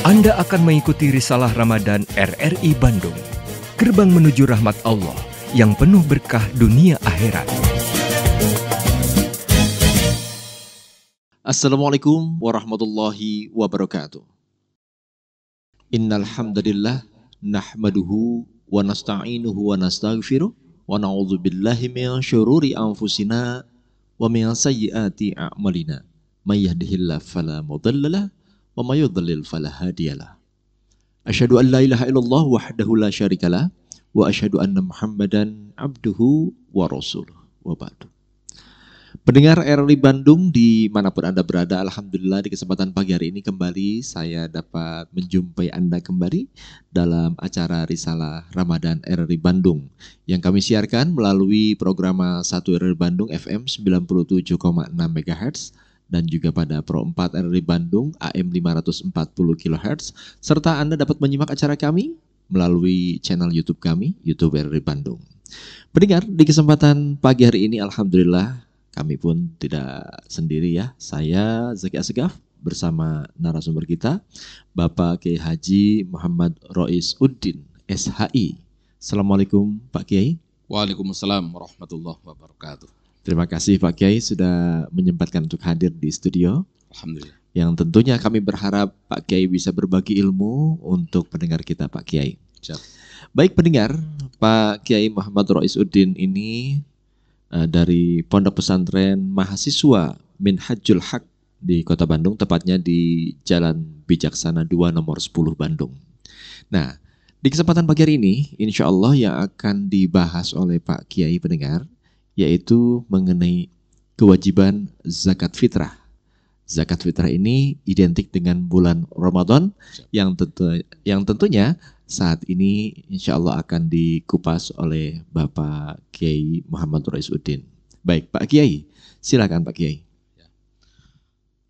Anda akan mengikuti Risalah Ramadan RRI Bandung, gerbang menuju rahmat Allah yang penuh berkah dunia akhirat. Assalamualaikum warahmatullahi wabarakatuh. Innal hamdalillah nahmaduhu wa nasta'inuhu wa nastaghfiruh wa na'udzu billahi min syururi anfusina wa min sayyiati a'malina. May yahdihillahu fala mudhillalah wa may yudhlil fala hadiyalah. Asyhadu an la ilaha illallah wahdahu la syarikalah wa asyhadu anna Muhammadan abduhu wa rasuluh. Wa ba'du. Pendengar RRI Bandung dimanapun Anda berada, alhamdulillah di kesempatan pagi hari ini kembali saya dapat menjumpai Anda kembali dalam acara Risalah Ramadan RRI Bandung yang kami siarkan melalui program 1 RRI Bandung FM 97,6 MHz dan juga pada Pro 4 RRI Bandung AM 540 kHz, serta Anda dapat menyimak acara kami melalui channel YouTube kami, YouTube RRI Bandung. Pendengar, di kesempatan pagi hari ini alhamdulillah kami pun tidak sendiri ya. Saya Zaki Asegaf bersama narasumber kita Bapak Kiai Haji Muhammad Rois Uddin SHI. Assalamualaikum Pak Kiai. Waalaikumsalam warahmatullahi wabarakatuh. Terima kasih Pak Kiai sudah menyempatkan untuk hadir di studio. Alhamdulillah. Yang tentunya kami berharap Pak Kiai bisa berbagi ilmu untuk pendengar kita Pak Kiai. Siap. Baik pendengar, Pak Kiai Muhammad Rois Uddin ini dari Pondok Pesantren Mahasiswa Minhajul Haq di Kota Bandung, tepatnya di Jalan Bijaksana 2 nomor 10 Bandung. Nah, di kesempatan pagi hari ini, insya Allah yang akan dibahas oleh Pak Kiai pendengar, yaitu mengenai kewajiban zakat fitrah. Zakat fitrah ini identik dengan bulan Ramadan yang tentunya saat ini insya Allah akan dikupas oleh Bapak Kiai Muhammad Rois Uddin. Baik Pak Kiai, silakan Pak Kiai.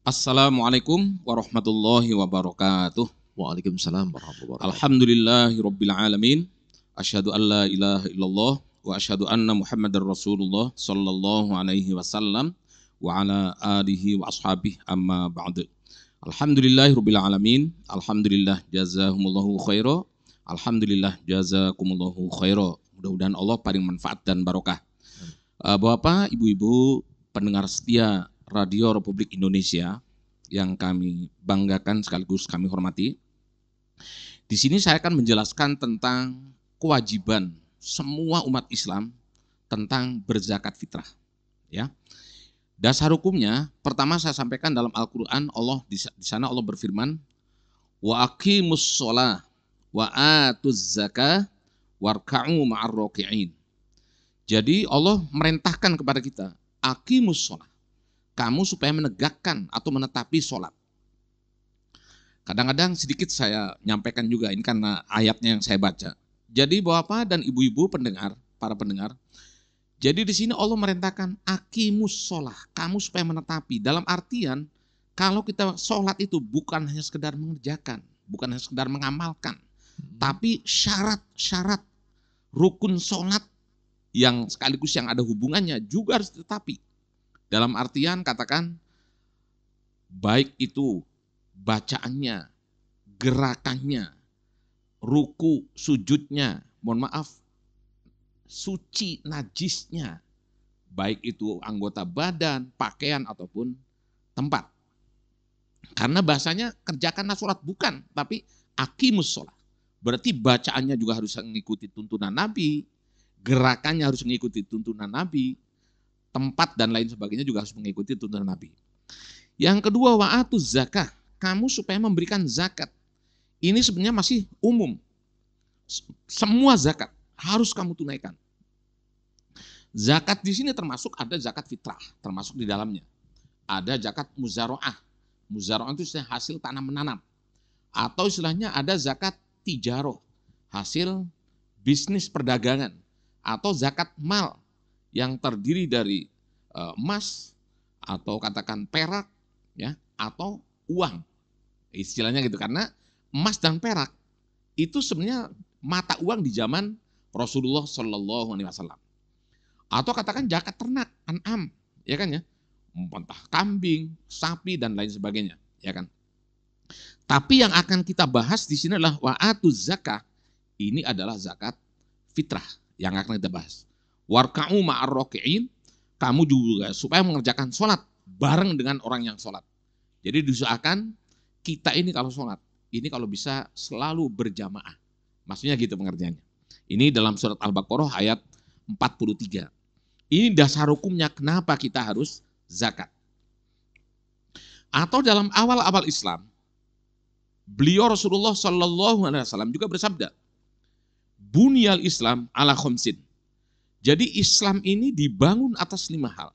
Assalamualaikum warahmatullahi wabarakatuh. Waalaikumsalam warahmatullahi wabarakatuh. Alhamdulillahirabbil alamin. Asyhadu an la ilaha illallah wa asyhadu anna Muhammadar Rasulullah sallallahu alaihi wasallam wa ala alihi wa ashabihi amma ba'du. Alhamdulillahirabbil alamin. Alhamdulillah jazahumullahu khairan. Alhamdulillah jazakumullahu khairan. Mudah-mudahan Allah paling manfaat dan barokah. Bapak, Ibu-ibu, pendengar setia Radio Republik Indonesia yang kami banggakan sekaligus kami hormati. Di sini saya akan menjelaskan tentang kewajiban semua umat Islam tentang berzakat fitrah. Ya. Dasar hukumnya, pertama saya sampaikan dalam Al-Quran, Allah di sana Allah berfirman, wa aqimus sholah wa atuz zakah warka'u ma'ar raki'in. Jadi Allah merintahkan kepada kita, aqimus sholah. Kamu supaya menegakkan atau menetapi sholat. Kadang-kadang sedikit saya nyampaikan juga, ini karena ayatnya yang saya baca. Jadi Bapak dan Ibu-ibu pendengar, para pendengar, jadi di sini Allah merintahkan aqimus sholah, kamu supaya menetapi. Dalam artian, kalau kita sholat itu bukan hanya sekedar mengerjakan, bukan hanya sekedar mengamalkan, tapi syarat-syarat rukun sholat yang sekaligus yang ada hubungannya juga harus ditetapi. Dalam artian katakan, baik itu bacaannya, gerakannya, ruku, sujudnya, mohon maaf, suci najisnya, baik itu anggota badan, pakaian, ataupun tempat. Karena bahasanya kerjakanlah sholat, bukan, tapi aqimus sholat. Berarti bacaannya juga harus mengikuti tuntunan Nabi, gerakannya harus mengikuti tuntunan Nabi, tempat dan lain sebagainya juga harus mengikuti tuntunan Nabi. Yang kedua, wa'atuz zakah, kamu supaya memberikan zakat. Ini sebenarnya masih umum. Semua zakat harus kamu tunaikan. Zakat di sini termasuk ada zakat fitrah, termasuk di dalamnya. Ada zakat muzaro'ah. Muzaro'ah itu hasil tanam menanam. Atau istilahnya ada zakat tijaroh, hasil bisnis perdagangan. Atau zakat mal yang terdiri dari emas atau katakan perak, ya, atau uang. Istilahnya gitu, karena emas dan perak itu sebenarnya mata uang di zaman Rasulullah Shallallahu Alaihi Wasallam. Atau katakan zakat ternak, an'am, ya kan ya, entah kambing, sapi dan lain sebagainya, ya kan. Tapi yang akan kita bahas di sini adalah wa'atuz zakah. Ini adalah zakat fitrah yang akan kita bahas. Warka'u ma'ar raki'in, kamu juga supaya mengerjakan sholat bareng dengan orang yang sholat. Jadi diusahakan kita ini kalau sholat, ini kalau bisa selalu berjamaah. Maksudnya gitu pengertiannya. Ini dalam surat Al-Baqarah ayat 43. Ini dasar hukumnya kenapa kita harus zakat. Atau dalam awal-awal Islam, beliau Rasulullah Shallallahu Alaihi Wasallam juga bersabda, Bunyal Islam ala khomsin. Jadi Islam ini dibangun atas 5 hal.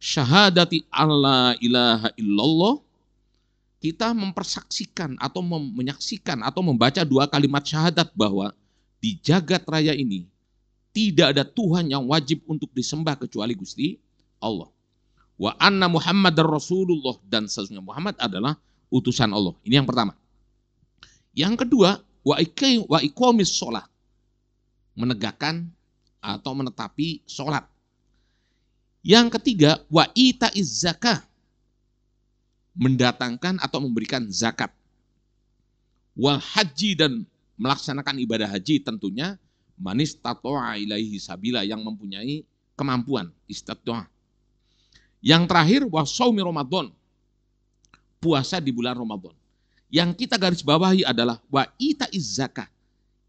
Syahadati alla ilaha illallah. Kita mempersaksikan atau menyaksikan atau membaca 2 kalimat syahadat bahwa di jagat raya ini tidak ada Tuhan yang wajib untuk disembah kecuali Gusti Allah. Wa anna Muhammadar Rasulullah, dan sesungguhnya Muhammad adalah utusan Allah. Ini yang pertama. Yang kedua, wa iqamis sholat, menegakkan atau menetapi sholat. Yang ketiga, wa itaiz zakah, mendatangkan atau memberikan zakat. Wal haji, dan melaksanakan ibadah haji tentunya manis tato'a ilaihi sabila, yang mempunyai kemampuan istata'ah. Yang terakhir, wa shaumi Ramadan, puasa di bulan Ramadan. Yang kita garis bawahi adalah wa itaiz zakah,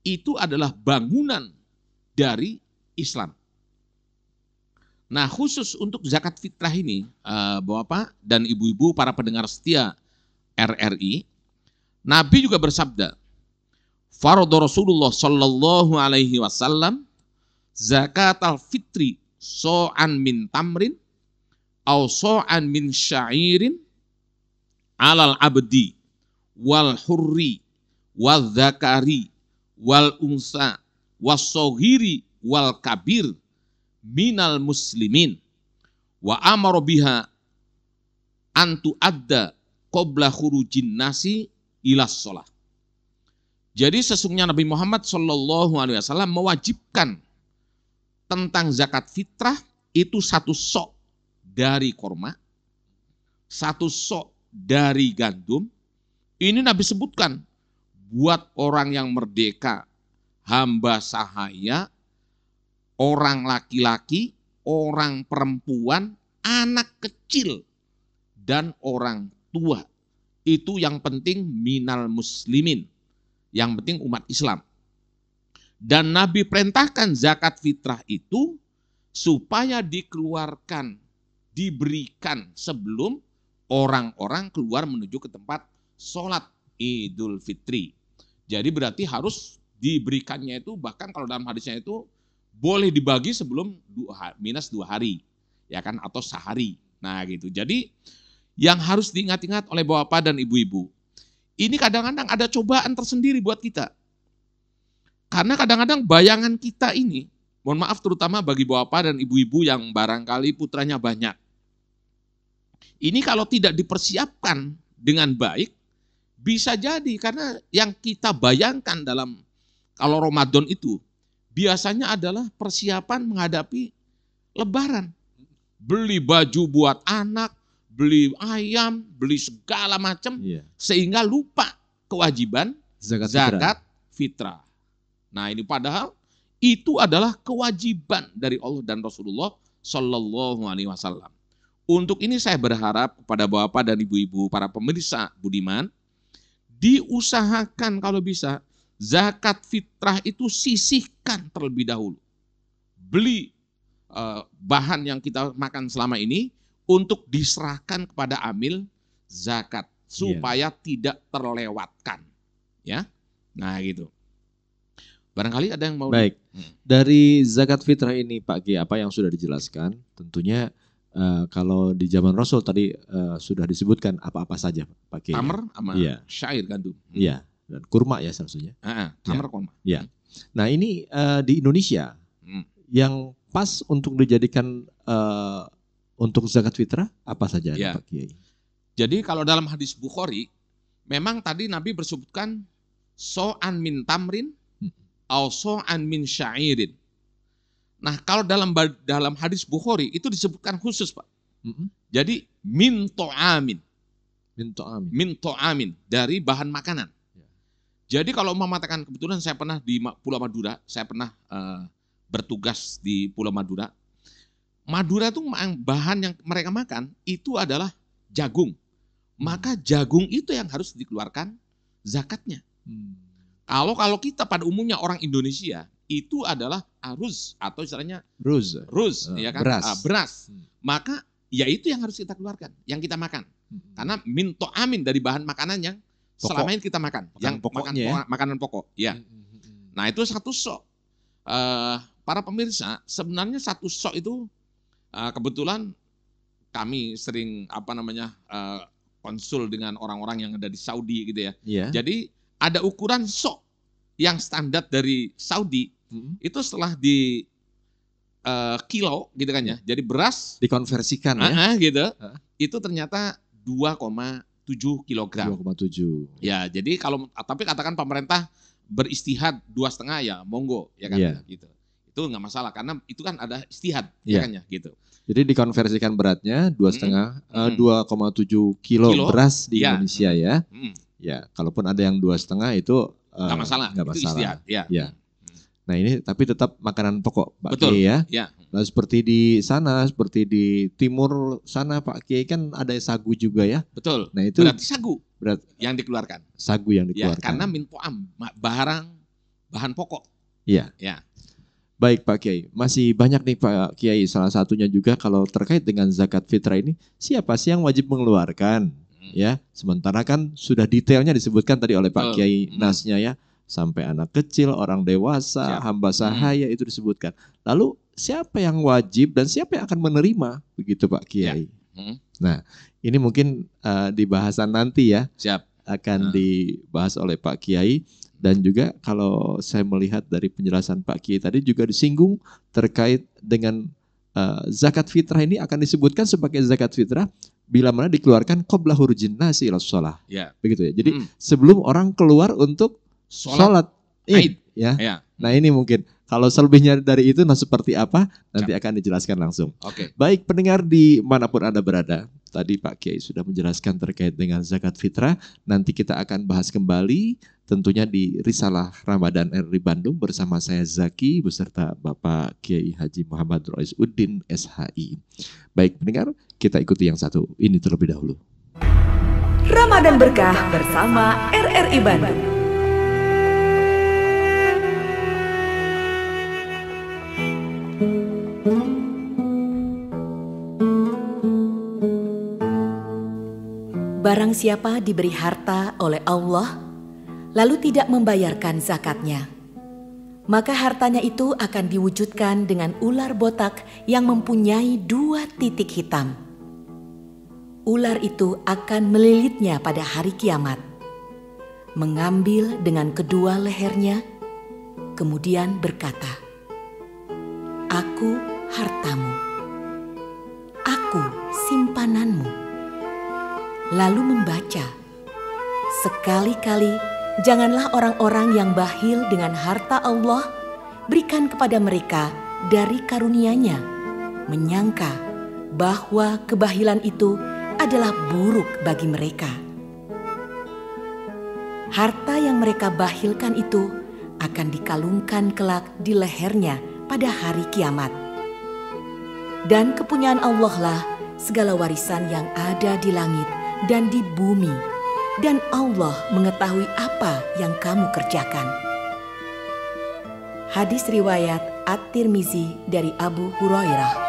itu adalah bangunan dari Islam. Nah, khusus untuk zakat fitrah ini, Bapak dan Ibu-ibu para pendengar setia RRI, Nabi juga bersabda, Faradha Rasulullah Sallallahu Alaihi Wasallam zakat al-fitri so'an min tamrin aw so'an min sya'irin alal abdi wal hurri wal zakari wal unsa was soghiri wal kabir minal muslimin wa amara biha antu adda qabla khurujin nasi ilas sholah. Jadi sesungguhnya Nabi Muhammad Shallallahu Alaihi Wasallam mewajibkan tentang zakat fitrah itu 1 sok dari korma, 1 sok dari gandum. Ini Nabi sebutkan buat orang yang merdeka, hamba sahaya, orang laki-laki, orang perempuan, anak kecil, dan orang tua. Itu yang penting minal muslimin, yang penting umat Islam. Dan Nabi perintahkan zakat fitrah itu supaya dikeluarkan, diberikan sebelum orang-orang keluar menuju ke tempat sholat Idul Fitri. Jadi berarti harus diberikannya itu, bahkan kalau dalam hadisnya itu boleh dibagi sebelum minus 2 hari, ya kan, atau sehari. Nah gitu. Jadi yang harus diingat-ingat oleh bapak dan ibu-ibu, ini kadang-kadang ada cobaan tersendiri buat kita. Karena kadang-kadang bayangan kita ini, mohon maaf terutama bagi bapak dan ibu-ibu yang barangkali putranya banyak. Ini kalau tidak dipersiapkan dengan baik, bisa jadi karena yang kita bayangkan dalam kalau Ramadan itu biasanya adalah persiapan menghadapi Lebaran. Beli baju buat anak, beli ayam, beli segala macam, sehingga lupa kewajiban zakat fitrah. Nah ini padahal itu adalah kewajiban dari Allah dan Rasulullah Shallallahu Alaihi Wasallam. Untuk ini saya berharap kepada bapak dan ibu-ibu para pemirsa budiman, diusahakan kalau bisa zakat fitrah itu sisihkan terlebih dahulu. Beli bahan yang kita makan selama ini untuk diserahkan kepada amil zakat supaya tidak terlewatkan, ya. Nah gitu. Barangkali ada yang mau. Baik. Dari zakat fitrah ini Pak Ki, apa yang sudah dijelaskan, tentunya kalau di zaman Rasul tadi sudah disebutkan apa-apa saja Pak Ki. Tamr sama syair gandum. Iya, dan kurma ya salah satunya. Tamr kurma. Iya. Nah ini di Indonesia yang pas untuk dijadikan untuk zakat fitrah apa saja Pak Kiai? Jadi kalau dalam hadis Bukhari, memang tadi Nabi bersebutkan so'an min tamrin au so'an min syairin. Nah kalau dalam hadis Bukhari itu disebutkan khusus Pak. Jadi min to'amin. Min ta'amin, dari bahan makanan. Jadi kalau mengatakan, kebetulan saya pernah di Pulau Madura, saya pernah bertugas di Pulau Madura. Madura itu bahan yang mereka makan itu adalah jagung. Maka jagung itu yang harus dikeluarkan zakatnya. Kalau kita pada umumnya orang Indonesia itu adalah aruz atau istilahnya ruz ya kan? Beras. Maka ya itu yang harus kita keluarkan, yang kita makan. Karena min ta'amin dari bahan makanan yang selama ini kita makan, yang makanan pokok. Ya. Nah itu satu sok. Para pemirsa, sebenarnya satu sok itu kebetulan kami sering konsul dengan orang-orang yang ada di Saudi gitu ya. Jadi ada ukuran sok yang standar dari Saudi itu setelah di kilo gitu kan ya. Jadi beras dikonversikan ya. Gitu. Itu ternyata 2,7 kilogram. 2,7. Ya, jadi tapi katakan pemerintah beristihad 2,5 ya monggo ya kan gitu. Itu nggak masalah karena itu kan ada istihad ya kan ya gitu. Jadi dikonversikan beratnya 2,7 kilo beras di Indonesia ya. Ya, kalaupun ada yang 2,5 itu nggak masalah. Nggak itu masalah. Istihad, ya. Nah ini tapi tetap makanan pokok Pak Betul. Kiai ya. Ya. Nah seperti di sana, seperti di timur sana Pak Kiai kan ada sagu juga ya. Betul. Nah itu berarti sagu yang dikeluarkan. Sagu yang dikeluarkan. Ya, karena min ta'am, bahan pokok. Iya. Ya. Baik Pak Kiai, masih banyak nih Pak Kiai. Salah satunya juga kalau terkait dengan zakat fitrah ini, siapa sih yang wajib mengeluarkan? Ya, sementara kan sudah detailnya disebutkan tadi oleh Pak Kiai nasnya ya. Sampai anak kecil, orang dewasa, hamba sahaya itu disebutkan. Lalu siapa yang wajib dan siapa yang akan menerima? Begitu Pak Kiai. Nah ini mungkin di bahasan nanti ya. Akan dibahas oleh Pak Kiai. Dan juga kalau saya melihat dari penjelasan Pak Kiai tadi juga disinggung terkait dengan zakat fitrah ini akan disebutkan sebagai zakat fitrah bila mana dikeluarkan qabla hurujin nasi ila shalah. Begitu ya. Jadi sebelum orang keluar untuk sholat Id ya. Nah ini mungkin kalau selebihnya dari itu seperti apa nanti akan dijelaskan langsung. Baik pendengar dimanapun Anda berada, tadi Pak Kiai sudah menjelaskan terkait dengan zakat fitrah. Nanti kita akan bahas kembali tentunya di Risalah Ramadan RRI Bandung bersama saya Zaki beserta Bapak Kiai Haji Muhammad Rois Uddin SHI. Baik pendengar, kita ikuti yang satu ini terlebih dahulu. Ramadan Berkah bersama RRI Bandung. Barang siapa diberi harta oleh Allah, lalu tidak membayarkan zakatnya, maka hartanya itu akan diwujudkan dengan ular botak yang mempunyai 2 titik hitam. Ular itu akan melilitnya pada hari kiamat, mengambil dengan kedua lehernya, kemudian berkata, "Aku hartamu, aku simpananmu." Lalu membaca, "Sekali-kali janganlah orang-orang yang bakhil dengan harta Allah berikan kepada mereka dari karunia-Nya, menyangka bahwa kebahilan itu adalah buruk bagi mereka. Harta yang mereka bakhilkan itu akan dikalungkan kelak di lehernya pada hari kiamat. Dan kepunyaan Allah lah segala warisan yang ada di langit dan di bumi, dan Allah mengetahui apa yang kamu kerjakan." Hadis riwayat At-Tirmizi dari Abu Hurairah.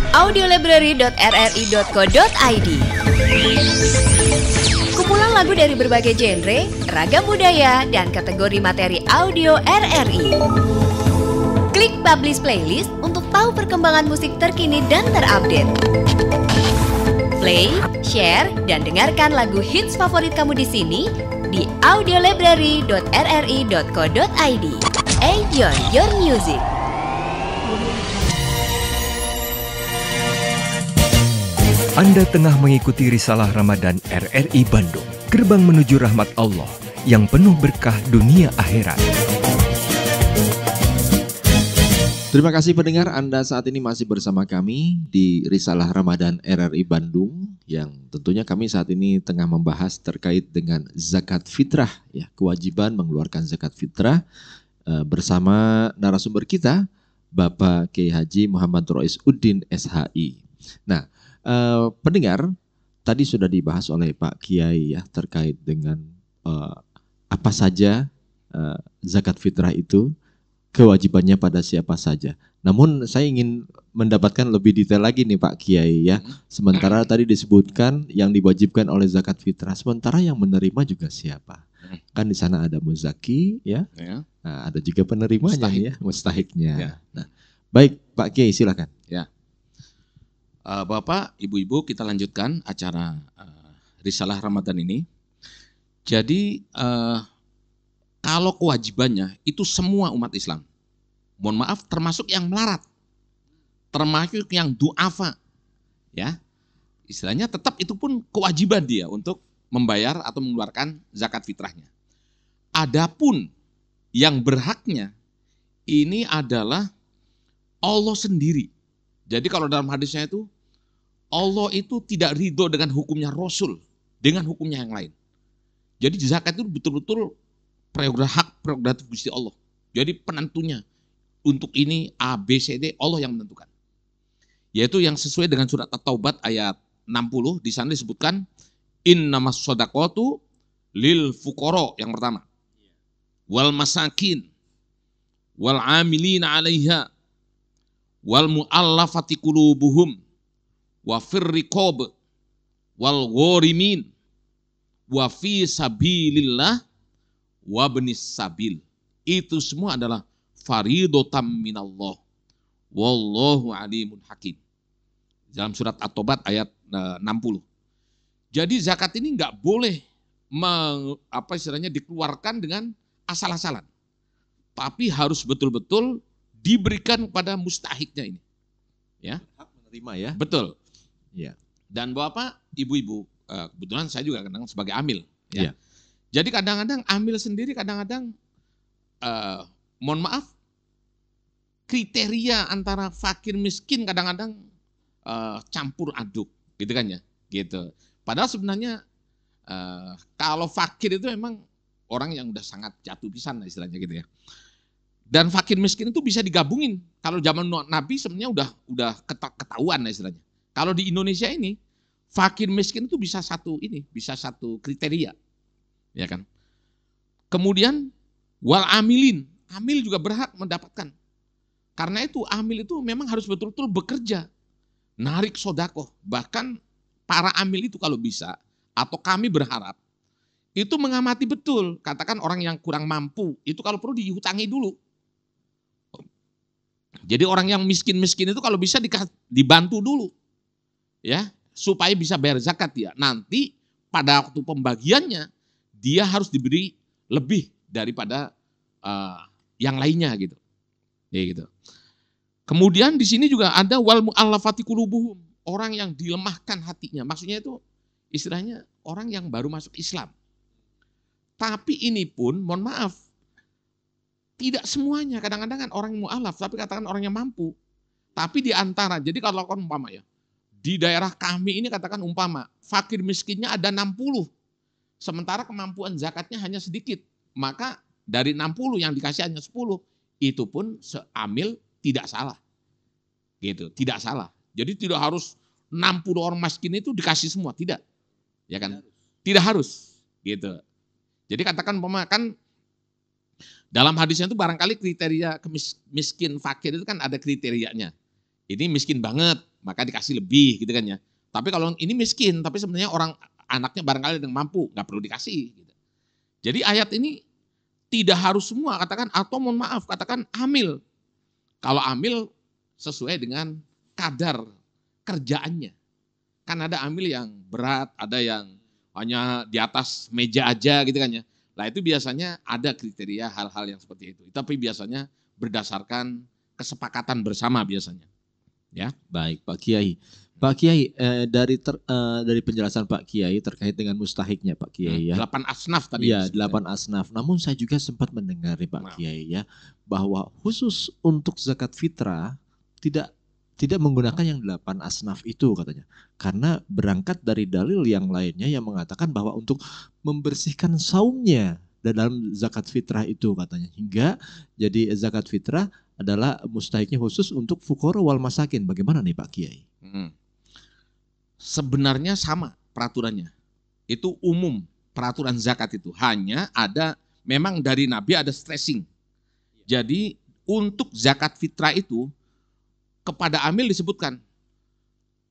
audiolibrary.rri.co.id. Kumpulan lagu dari berbagai genre, ragam budaya, dan kategori materi audio RRI. Klik Publish Playlist untuk tahu perkembangan musik terkini dan terupdate. Play, share, dan dengarkan lagu hits favorit kamu di sini di audiolibrary.rri.co.id. Enjoy your music. Anda tengah mengikuti Risalah Ramadan RRI Bandung, gerbang menuju rahmat Allah yang penuh berkah dunia akhirat. Terima kasih pendengar, Anda saat ini masih bersama kami di Risalah Ramadan RRI Bandung yang tentunya kami saat ini tengah membahas terkait dengan zakat fitrah, ya, kewajiban mengeluarkan zakat fitrah bersama narasumber kita Bapak Kiai Haji Muhammad Rois Uddin SHI. Nah, pendengar, tadi sudah dibahas oleh Pak Kiai ya terkait dengan apa saja zakat fitrah itu, kewajibannya pada siapa saja. Namun saya ingin mendapatkan lebih detail lagi nih Pak Kiai ya. Sementara tadi disebutkan yang diwajibkan oleh zakat fitrah, sementara yang menerima juga siapa? Kan di sana ada muzaki ya. Nah, ada juga penerimanya nih ya, mustahiknya. Ya. Nah, baik Pak Kiai silakan. Ya. Bapak, Ibu-ibu, kita lanjutkan acara Risalah Ramadan ini. Jadi kalau kewajibannya itu semua umat Islam. Mohon maaf, termasuk yang melarat. Termasuk yang du'afa. Ya. Istilahnya tetap itu pun kewajiban dia untuk membayar atau mengeluarkan zakat fitrahnya. Adapun yang berhaknya ini adalah Allah sendiri. Jadi kalau dalam hadisnya itu, Allah itu tidak ridho dengan hukumnya Rasul, dengan hukumnya yang lain. Jadi zakat itu betul-betul hak prerogatif Gusti Allah. Jadi penentunya untuk ini A, B, C, D, Allah yang menentukan. Yaitu yang sesuai dengan surat At-Taubat ayat 60, di sana disebutkan innamas shadaqatu lil fuqara yang pertama. Wal masakin wal amilina 'alaiha wal mu'allafati qulubuhum wa firriqab wal ghorimin wa fi sabilillah wa benis sabil. Itu semua adalah faridotam minallah wallahu alimun hakim. Dalam surat At-Taubat ayat 60. Jadi zakat ini nggak boleh dikeluarkan dengan asal-asalan. Tapi harus betul-betul diberikan kepada mustahiknya ini. Ya. Hak menerima ya. Betul. Ya. Dan Bapak, Ibu-ibu, kebetulan saya juga kadang sebagai amil. Ya. Jadi kadang-kadang amil sendiri kadang-kadang mohon maaf, kriteria antara fakir miskin kadang-kadang campur aduk, gitu kan ya, gitu. Padahal sebenarnya kalau fakir itu memang orang yang udah sangat jatuh pisan lah istilahnya gitu ya. Dan fakir miskin itu bisa digabungin. Kalau zaman Nabi sebenarnya udah ketahuan lah istilahnya. Kalau di Indonesia ini fakir miskin itu bisa satu kriteria, ya kan. Kemudian wal amilin, amil juga berhak mendapatkan. Karena itu amil itu memang harus betul-betul bekerja, narik sodakoh. Bahkan para amil itu kalau bisa, atau kami berharap, itu mengamati betul. Katakan orang yang kurang mampu, itu kalau perlu dihutangi dulu. Jadi orang yang miskin-miskin itu kalau bisa dibantu dulu. Ya, supaya bisa bayar zakat dia. Nanti pada waktu pembagiannya, dia harus diberi lebih daripada yang lainnya gitu. Ya gitu. Kemudian di sini juga ada wal mu'allafati qulubuhum, orang yang dilemahkan hatinya. Maksudnya itu istilahnya orang yang baru masuk Islam. Tapi ini pun mohon maaf, tidak semuanya. Kadang-kadang kan orang yang mu'allaf, tapi katakan orang yang mampu. Tapi di antara, jadi kalau lakukan umpama ya, di daerah kami ini katakan umpama, fakir miskinnya ada 60, sementara kemampuan zakatnya hanya sedikit. Maka dari 60 yang dikasih hanya 10, itu pun seamil tidak salah. Gitu, tidak salah. Jadi tidak harus 60 orang miskin itu dikasih semua, tidak. Ya kan? Tidak harus. Gitu. Jadi katakan umpama kan dalam hadisnya itu barangkali kriteria miskin fakir itu kan ada kriterianya. Ini miskin banget, maka dikasih lebih gitu kan ya. Tapi kalau ini miskin, tapi sebenarnya orang anaknya barangkali yang mampu, nggak perlu dikasih. Gitu. Jadi ayat ini tidak harus semua, katakan atau mohon maaf, katakan amil. Kalau amil sesuai dengan kadar kerjaannya. Kan ada amil yang berat, ada yang hanya di atas meja aja gitu kan ya. Nah itu biasanya ada kriteria hal-hal yang seperti itu. Tapi biasanya berdasarkan kesepakatan bersama biasanya. Ya. Baik, Pak Kiai. Pak Kiai, dari penjelasan Pak Kiai terkait dengan mustahiknya Pak Kiai ya. 8 asnaf tadi. Iya, 8 asnaf. Namun saya juga sempat mendengar nih Pak Kiai ya, bahwa khusus untuk zakat fitrah tidak menggunakan yang 8 asnaf itu katanya. Karena berangkat dari dalil yang lainnya yang mengatakan bahwa untuk membersihkan saumnya dalam zakat fitrah itu katanya. Hingga jadi zakat fitrah adalah mustahiknya khusus untuk fuqara wal masakin. Bagaimana nih Pak Kiai? Sebenarnya sama peraturannya. Itu umum peraturan zakat itu. Hanya ada, memang dari Nabi ada stressing. Jadi untuk zakat fitrah itu kepada amil disebutkan,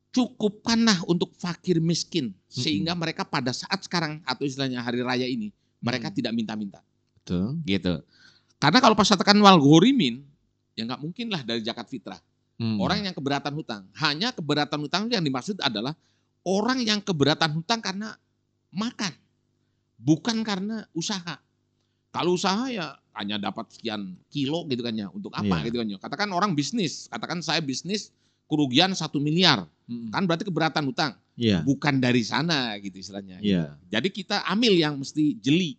cukupkanlah untuk fakir miskin. Sehingga mereka pada saat sekarang atau istilahnya hari raya ini, mereka tidak minta-minta. Betul. Gitu. Karena kalau pas katakan wal ghorimin, ya nggak mungkin lah dari zakat fitrah. Orang yang keberatan hutang. Hanya keberatan hutang yang dimaksud adalah orang yang keberatan hutang karena makan. Bukan karena usaha. Kalau usaha ya hanya dapat sekian kilo gitu kan ya. Untuk apa gitu kan ya. Katakan orang bisnis. Katakan saya bisnis kerugian 1 miliar. Kan berarti keberatan hutang. Bukan dari sana gitu istilahnya. Jadi kita amil yang mesti jeli.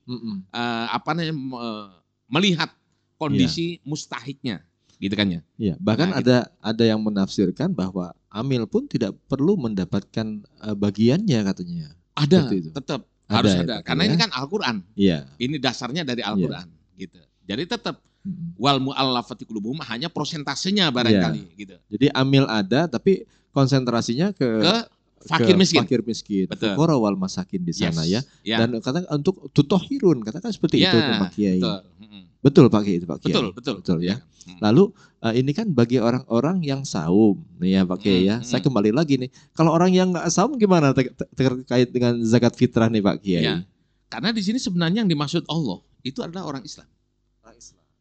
Melihat kondisi mustahiknya. Gitu kan ya. Iya, bahkan ada yang menafsirkan bahwa amil pun tidak perlu mendapatkan bagiannya katanya. Ada, tetap harus ada. Ya, karena ini kan Al-Qur'an. Iya. Ini dasarnya dari Al-Qur'an gitu. Jadi tetap wal mu'allafati qulubuhum hanya prosentasenya barangkali gitu. Jadi amil ada tapi konsentrasinya ke fakir miskin. Fakir miskin. Betul. Fuqara wal masakin di sana ya. Dan katakan untuk tutohirun, katakan seperti itu Pak Kiai. Betul Pak Kiai itu Pak Kiai. Betul ya. Lalu ini kan bagi orang-orang yang saum nih ya Pak Kiai ya. Saya kembali lagi nih. Kalau orang yang nggak saum gimana terkait dengan zakat fitrah nih Pak Kiai? Ya. Karena di sini sebenarnya yang dimaksud Allah itu adalah orang Islam.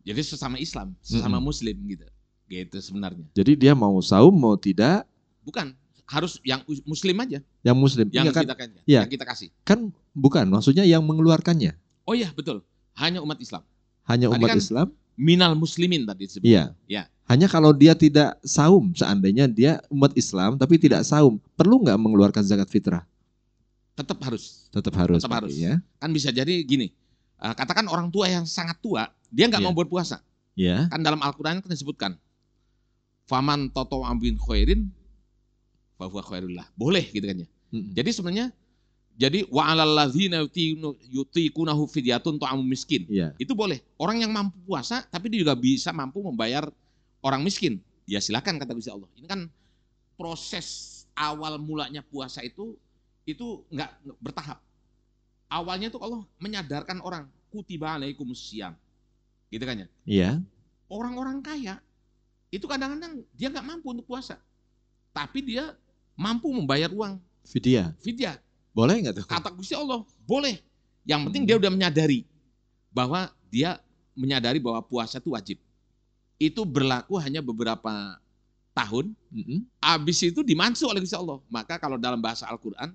Jadi sesama Islam, sesama Muslim gitu. Gitu sebenarnya. Jadi dia mau saum mau tidak? Bukan, harus yang Muslim aja. Yang Muslim. Yang kita kasih. Kan bukan, maksudnya yang mengeluarkannya. Oh iya betul. Hanya umat Islam. Hanya tadi umat kan Islam? Minal muslimin tadi disebut. Iya. Hanya kalau dia tidak saum, seandainya dia umat Islam tapi tidak saum, perlu nggak mengeluarkan zakat fitrah? Tetap harus. Tetap harus. Ya. Kan bisa jadi gini, katakan orang tua yang sangat tua, dia nggak mau berpuasa. Iya. Kan dalam Al-Quran kan disebutkan, faman tata'a bin khairin fahuwa khairullah. Boleh gitu kan ya. Jadi sebenarnya wa 'alal ladzina yutiqunahu fidyatun ta'amu miskin. Itu boleh. Orang yang mampu puasa tapi dia juga bisa mampu membayar orang miskin. Ya silakan kata Gusti Allah. Ini kan proses awal mulanya puasa itu enggak bertahap. Awalnya itu Allah menyadarkan orang, kutiba alaikumus syiyam. Gitu kan ya? Iya. Orang-orang kaya itu kadang-kadang dia enggak mampu untuk puasa. Tapi dia mampu membayar uang fidyah. Boleh nggak tuh? Kata Gusti Allah, boleh. Yang penting dia udah menyadari bahwa puasa itu wajib. Itu berlaku hanya beberapa tahun. Habis itu dimansuh oleh Gusti Allah. Maka kalau dalam bahasa Al-Qur'an,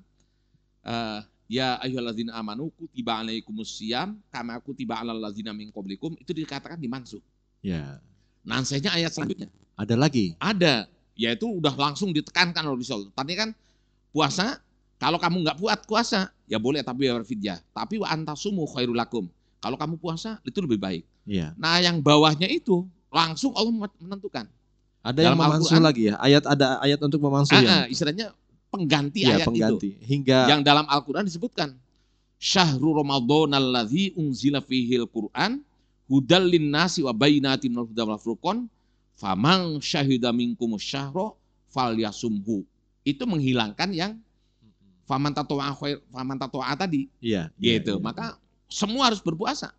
ya ayyuhalladzina amanu kutiba alaikumus syiyam kama kutiba alal ladzina min qablikum, itu dikatakan dimansuh. Ya. Nansehnya ayat selanjutnya. Ada lagi? Ada. Yaitu udah langsung ditekankan oleh Gusti Allah. Tadi kan puasa, kalau kamu nggak puasa, ya boleh tapi berfidyah. Tapi wa antasumu khairul lakum. Kalau kamu puasa, itu lebih baik. Iya. Nah yang bawahnya itu, langsung Allah menentukan. Ada yang memansuh lagi ya? Ada ayat untuk memansuh ya? Istilahnya pengganti ayat pengganti. itu. Hingga yang dalam Al-Quran disebutkan, Syahrul Ramadan alladzi unzila fihil Qur'an hudal linnasi wa bayyinatin minal huda wal furqan faman syahida minkumus syahra falyasumhu. Itu menghilangkan yang faman tato'a tadi. Iya. Gitu. Maka semua harus berpuasa.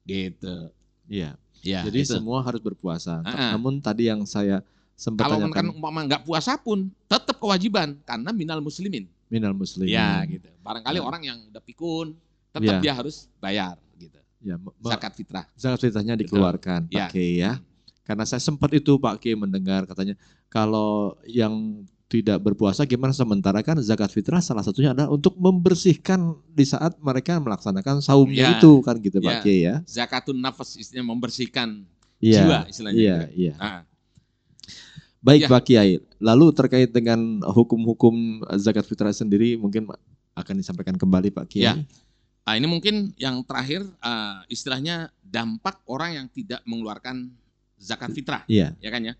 Gitu. Iya. Ya, jadi itu. semua harus berpuasa. Namun tadi yang saya sempat tanyakan. Kalau umpama nggak puasa pun tetap kewajiban karena minal muslimin. Minal muslimin. Ya, gitu. Barangkali orang yang udah pikun tetap dia harus bayar gitu. Ya, zakat fitrah. Zakat fitrahnya dikeluarkan, Pak Kiai ya. Karena saya sempat itu Pak Kiai mendengar katanya kalau yang tidak berpuasa gimana, sementara kan zakat fitrah salah satunya adalah untuk membersihkan di saat mereka melaksanakan saumnya itu kan gitu Pak Kiai ya. Zakatun nafas istilahnya membersihkan jiwa istilahnya. Iya. Baik Ya. Pak Kiai, lalu terkait dengan hukum-hukum zakat fitrah sendiri mungkin akan disampaikan kembali Pak Kiai. Ya. Nah, ini mungkin yang terakhir istilahnya dampak orang yang tidak mengeluarkan zakat fitrah, Iya. ya kan ya.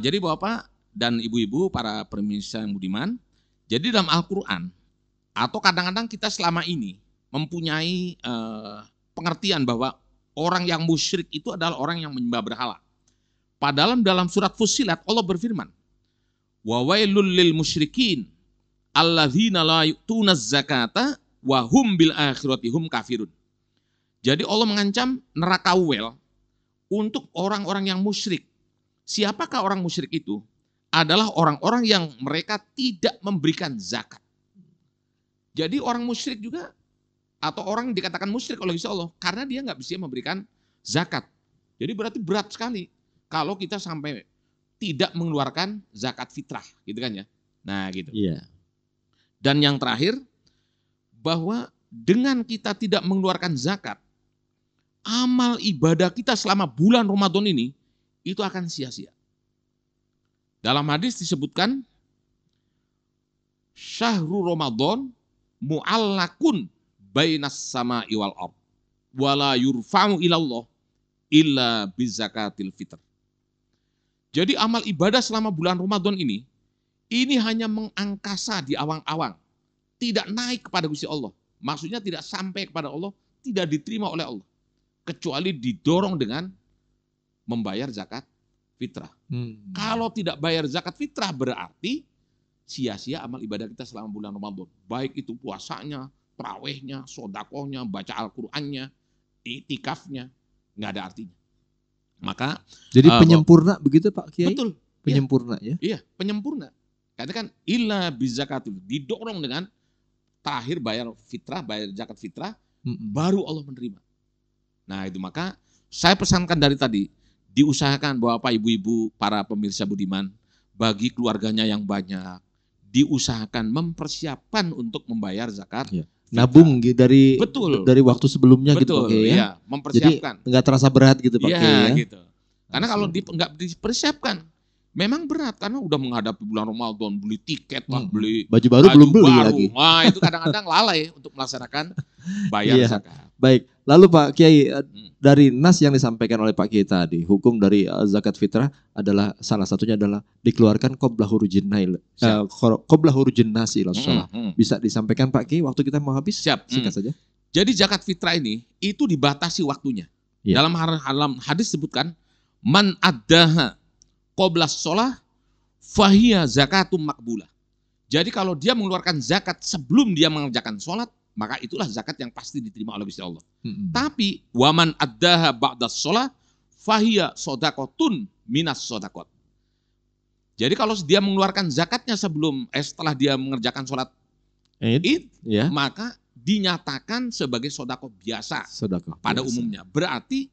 Jadi Bapak dan Ibu-ibu para pemirsa yang budiman, jadi dalam Al-Quran atau kadang-kadang kita selama ini mempunyai pengertian bahwa orang yang musyrik itu adalah orang yang menyembah berhala. Padahal dalam surat Fussilat Allah berfirman, wa wailul lil musyrikin alladzina la yu'tunaz zakata wa hum bil akhirati hum kafirun. Jadi Allah mengancam neraka wel untuk orang-orang yang musyrik. Siapakah orang musyrik itu? Adalah orang-orang yang mereka tidak memberikan zakat. Jadi orang musyrik juga atau orang dikatakan musyrik oleh Allah karena dia nggak bisa memberikan zakat. Jadi berarti berat sekali kalau kita sampai tidak mengeluarkan zakat fitrah, gitu kan ya. Nah, gitu. Iya. Dan yang terakhir, bahwa dengan kita tidak mengeluarkan zakat, amal ibadah kita selama bulan Ramadan ini, itu akan sia-sia. Dalam hadis disebutkan, Syahrul Ramadan mu'allakun bainas sama'i wal ard, wala yurfa'u ilallah illa bizakatil fitr. Jadi amal ibadah selama bulan Ramadan ini hanya mengangkasa di awang-awang. Tidak naik kepada Gusti Allah. Maksudnya tidak sampai kepada Allah, tidak diterima oleh Allah. Kecuali didorong dengan membayar zakat fitrah. Kalau tidak bayar zakat fitrah berarti sia-sia amal ibadah kita selama bulan Ramadan. Baik itu puasanya, tarawihnya, sodakohnya, baca Al-Qur'annya, iktikafnya, nggak ada artinya. Maka Jadi penyempurna begitu Pak Kiai? betul. Penyempurna ya? Iya, penyempurna. Karena kan illa bizakatil, didorong dengan terakhir bayar fitrah, bayar zakat fitrah, baru Allah menerima. Nah, itu maka saya pesankan dari tadi, diusahakan Bapak Ibu-ibu para pemirsa budiman, bagi keluarganya yang banyak, diusahakan mempersiapkan untuk membayar zakat. Ya. Nabung dari Betul. dari waktu sebelumnya gitu Betul, Pak Kiai ya. ya, mempersiapkan. Jadi nggak terasa berat gitu Pak Iya, Kiai ya. gitu. Karena kalau nggak dipersiapkan, memang berat karena udah menghadapi bulan Ramadan, beli tiket lah, beli Baju baru belum beli baru. lagi. Wah, itu kadang-kadang lalai untuk melaksanakan bayar Iya. zakat. Baik, lalu Pak Kiai dari nas yang disampaikan oleh Pak Kiai tadi, hukum dari zakat fitrah adalah salah satunya adalah dikeluarkan qabla hurujin nail, qabla hurujin nasi ila shalah. Bisa disampaikan Pak Kiai waktu kita mau habis? Siap. Singkat saja. Jadi zakat fitrah ini itu dibatasi waktunya. Iya. Dalam hadis disebutkan man addaha qabla shalah fahiya zakatum maqbulah. Jadi kalau dia mengeluarkan zakat sebelum dia mengerjakan sholat, maka itulah zakat yang pasti diterima oleh Gusti Allah. Tapi waman addaha ba'da shalah fahiya shadaqatun minas shadaqat. Jadi kalau dia mengeluarkan zakatnya setelah dia mengerjakan sholat Id, Ya. maka dinyatakan sebagai sedekah biasa Sedekah pada biasa. umumnya. Berarti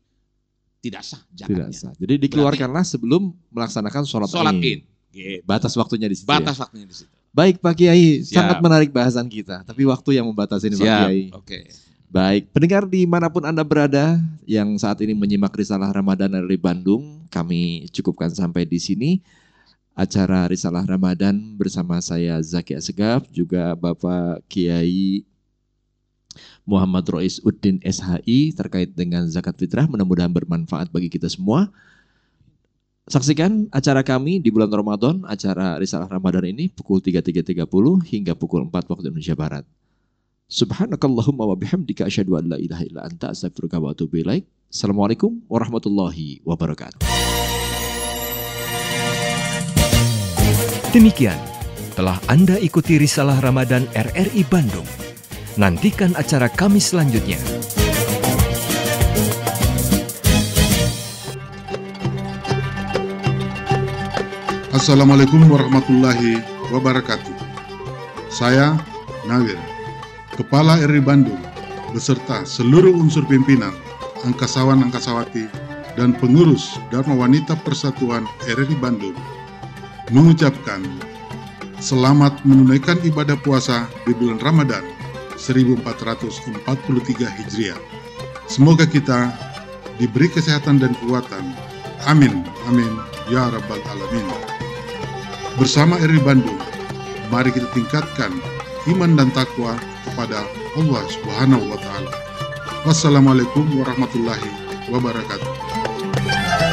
tidak sah Tidak zakatnya. sah. Jadi dikeluarkanlah sebelum melaksanakan sholat Sholat Id. Id. Gitu. Batas waktunya di situ. Batas Ya. waktunya di situ. Baik Pak Kiai, Siap. sangat menarik bahasan kita. Tapi waktu yang membatasi ini Pak Siap. Kiai. Oke. Baik, pendengar dimanapun Anda berada yang saat ini menyimak Risalah Ramadan dari Bandung, kami cukupkan sampai di sini. Acara Risalah Ramadan bersama saya Zaki Asegaf, juga Bapak Kiai Muhammad Rois Uddin SHI terkait dengan zakat fitrah, mudah-mudahan bermanfaat bagi kita semua. Saksikan acara kami di bulan Ramadan, acara Risalah Ramadan ini pukul 3.30 hingga pukul 4 waktu Indonesia Barat. Subhanakallahumma wa bihamdika asyhadu an la ilaha illa anta astaghfiruka wa atubu ilaik. Assalamualaikum warahmatullahi wabarakatuh. Demikian telah Anda ikuti Risalah Ramadan RRI Bandung. Nantikan acara kami selanjutnya. Assalamualaikum warahmatullahi wabarakatuh. Saya Nawir, Kepala RRI Bandung, beserta seluruh unsur pimpinan, angkasawan-angkasawati, dan pengurus Dharma Wanita Persatuan RRI Bandung, mengucapkan selamat menunaikan ibadah puasa di bulan Ramadan 1443 Hijriah. Semoga kita diberi kesehatan dan kekuatan. Amin, amin, ya Rabbal Alamin. Bersama RRI Bandung, mari kita tingkatkan iman dan takwa kepada Allah Subhanahu wa Ta'ala. Wassalamualaikum warahmatullahi wabarakatuh.